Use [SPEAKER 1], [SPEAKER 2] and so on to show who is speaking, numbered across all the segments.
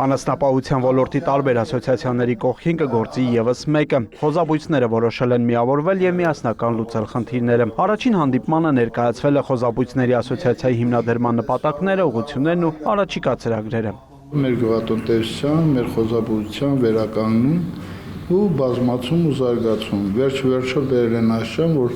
[SPEAKER 1] Անասնապահության ոլորտի տարբեր ասոցիացիաների կողքին կգործի ևս մեկը։ Խոզաբույծները որոշել են միավորվել եւ միասնական լուծել խնդիրները։ Առաջին հանդիպմանը ներկայացվել է Խոզաբույծների ասոցիացիայի հիմնադրման նպատակները, ուղղություններն ու առաջիկա ծրագրերը։
[SPEAKER 2] Մեր գյուղատնտեսության, մեր խոզաբույծության վերականգնում ու բազմացում ու զարգացում։ Վերջ-վերջը բերել են աշխան, որ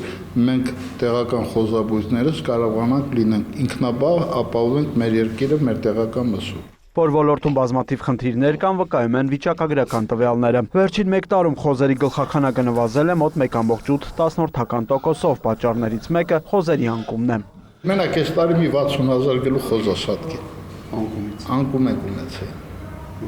[SPEAKER 2] մենք տեղական խոզաբույծներս կարողանանք լինենք ինքնաբավ, ապահովենք մեր երկիրը, մեր տեղական մսով։
[SPEAKER 1] Որ ոլորտում բազմաթիվ խնդիրներ կան, վկայում են վիճակագրական տվյալները։ Վերջին մեկ տարում խոզերի գլխաքանակը նվազել է մոտ 1.8%-ով, պատճառներից մեկը խոզերի անկումն է։
[SPEAKER 2] Մենակ այս տարի մի 60,000 գլուխ խոզասատկի անկում ենք ունեցել։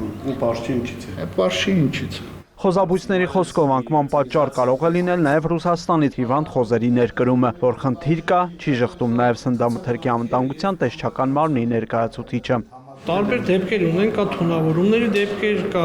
[SPEAKER 3] Ու պարշի ինչից է։
[SPEAKER 2] Պարշի ինչից է։
[SPEAKER 1] Խոզաբույծների խոսքով անկման պատճառ կարող է լինել նաև Ռուսաստանից հիվանդ խոզերի ներկրումը, որ խնդիր կա, չի ժխտում նաև սննդամթերքի անվտանգության տեսչական մարմնի ներկայացուցիչը։
[SPEAKER 4] Տարբեր դեպքեր ունեն, կա թունավորումների դեպքեր, կա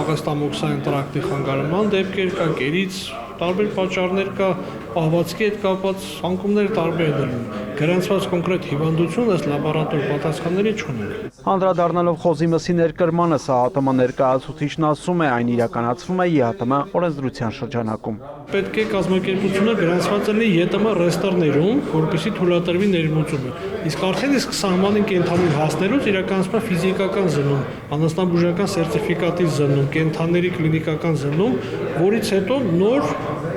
[SPEAKER 4] աղեստամոքսային տրակտի խանգարման դեպքեր, կա կերից, տարբեր պատճառներ կա, պահվածքի հետ կապված անկումները տարբեր են։ Գրանցված կոնկրետ հիվանդություն ըստ լաբորատոր պատասխանների չունենք։
[SPEAKER 1] Անդրադառնալով խոզի մսի ներկրմանը, ՍԱԱՏՄ ներկայացուցիչն ասում է, այն իրականացվում է ԵԱՏՄ օրենսդրության շրջանակում։
[SPEAKER 4] Պետք է կազմակերպությունը գրանցված լինի ԵՏՄ ռեստորներում, որպեսզի թույլատրվի ներմուծումը։ Իսկ արդեն իսկ սահմանին կենդանին հասնելուց իրականացվում է ֆիզիկական զննում, անասնաբուժական սերտիֆիկատի զննում, կենդանների կլինիկական զննում, որից հետո նոր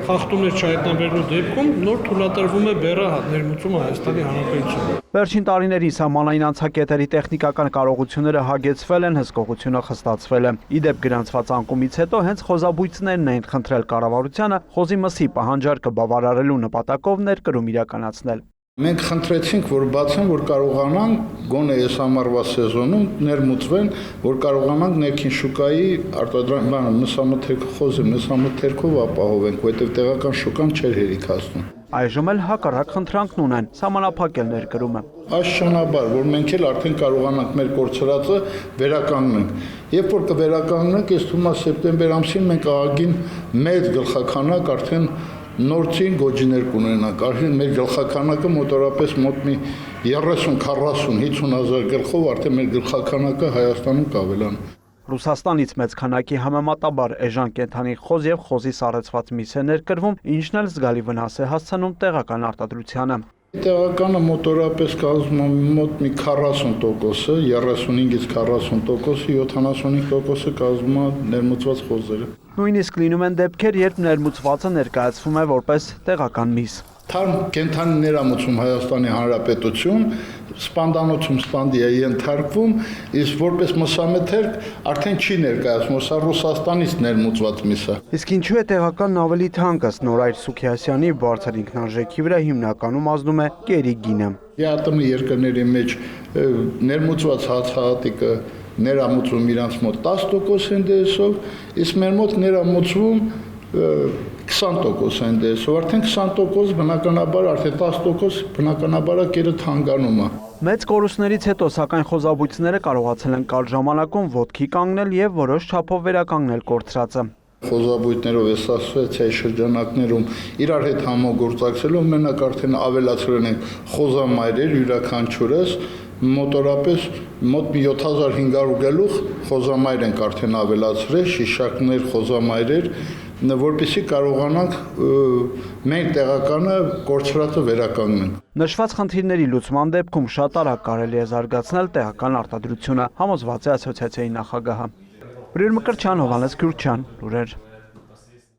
[SPEAKER 4] խախտումներ չհայտնաբերելու դեպքում նոր թույլատրվում է բեռը ներմուծումը Հայաստանի Հանրապետությունում։ Վերջին տարիներին սահմանային անցակետերի տեխնիկական կարողությունները հագեցվել են, հսկողությունը խստացվել է։ Իդեպ գրանցված անկումից հետո հենց խոզաբույծներն էին խնդրել կառավարությանը խոզի մսի պահանջարկը բավարարելու նպատակով ներկրում իրականացնել։
[SPEAKER 2] Մենք խնդրեցինք, որ բացեն, որ կարողանանք գոնե այս ամառվա սեզոնում ներմուծվեն, որ կարողանանք ներքին շուկայի արտադրական մսամթերքով ապահովենք, որովհետև տեղական շուկան չէր հերիքացնում։
[SPEAKER 1] Այժմ էլ հակառակ խնդրանքն ունեն սահմանափակել ներկրումը։
[SPEAKER 2] Աշնանաբար, որ մենք էլ արդեն կարողանանք մեր կորցրածը վերականգնենք։ Երբ որ կվերականգնենք, ես թվում է սեպտեմբեր ամսին մենք ահագին մեծ գլխաքանակ արդեն նորցին գոջիներ կունենանք, արդեն մեր գլխաքանակը մոտորապես մոտ մի 30-40-50,000 գլխով արդեն մեր գլխաքանակը Հայաստանում կավելան։
[SPEAKER 1] Ռուսաստանից մեծ քանակի համեմատաբար էժան կենդանի խոզ եւ խոզի սառեցված միս է ներկրվում, ինչն էլ զգալի վնաս է հասցնում տեղական արտադրությանը։
[SPEAKER 2] Տեղականը մոտորապես կազմում է մոտ մի 40%-ը, 35-ից 40%-ը, 75%-ը կազմում է ներմուծված խոզերը։
[SPEAKER 1] Նույնիսկ լինում են դեպքեր, երբ ներմուծվածը ներկայացվում է որպես տեղական միս։
[SPEAKER 2] Թարմ կենդանի ներամուծում Հայաստանի Հանրապետություն, սպանդանոցում սպանդի է ենթարկվում, իսկ որպես մսամթերք արդեն չի ներկայացվում, սա Ռուսաստանից ներմուծված միսը։
[SPEAKER 1] Իսկ ինչու է տեղականն ավելի թանկ ըստ Նորայր Սուքիասյանի բարձր ինքնարժեքի վրա հիմնականում ազդում է կերի գինը։
[SPEAKER 2] ԵԱՏՄ երկրների մեջ ներմուծված հացահատիկը ներամուծում իրանց մոտ 10% ՆԴՍ-ով, իսկ մեր մոտ ներամուծվում 20% ՆԴՍ-ով, արդեն 20% բնականաբար, արդեն 10% բնականաբար կերը թանկանում է։
[SPEAKER 1] Մեծ կորուստներից հետո, սակայն խոզաբույծները կարողացել են կարճ ժամանակում ոտքի կանգնել եւ որոշ չափով վերականգնել կորցրածը։
[SPEAKER 2] Խոզաբույծներով այս ասոցիացիայի շրջանակներում իրար հետ համագործակցելով մենակ արդեն ավելացրել ենք խոզամայրեր յուրաքանչյուրս մոտորապես մոտ 7500 գլուխ խոզամայր ենք արդեն ավելացրել, շիշակներ, խոզամայրեր, որպեսզի կարողանանք մենք տեղականը կորցրածը վերականգնենք։
[SPEAKER 1] Նշված խնդիրների լուծման դեպքում շատ արագ կարելի է զարգացնել տեղական արտադրությունը, համոզված է ասոցիացիայի նախագահը։ Բրիր Մկրտչյան, Հովհաննես Քյուրքչյան, լուրեր։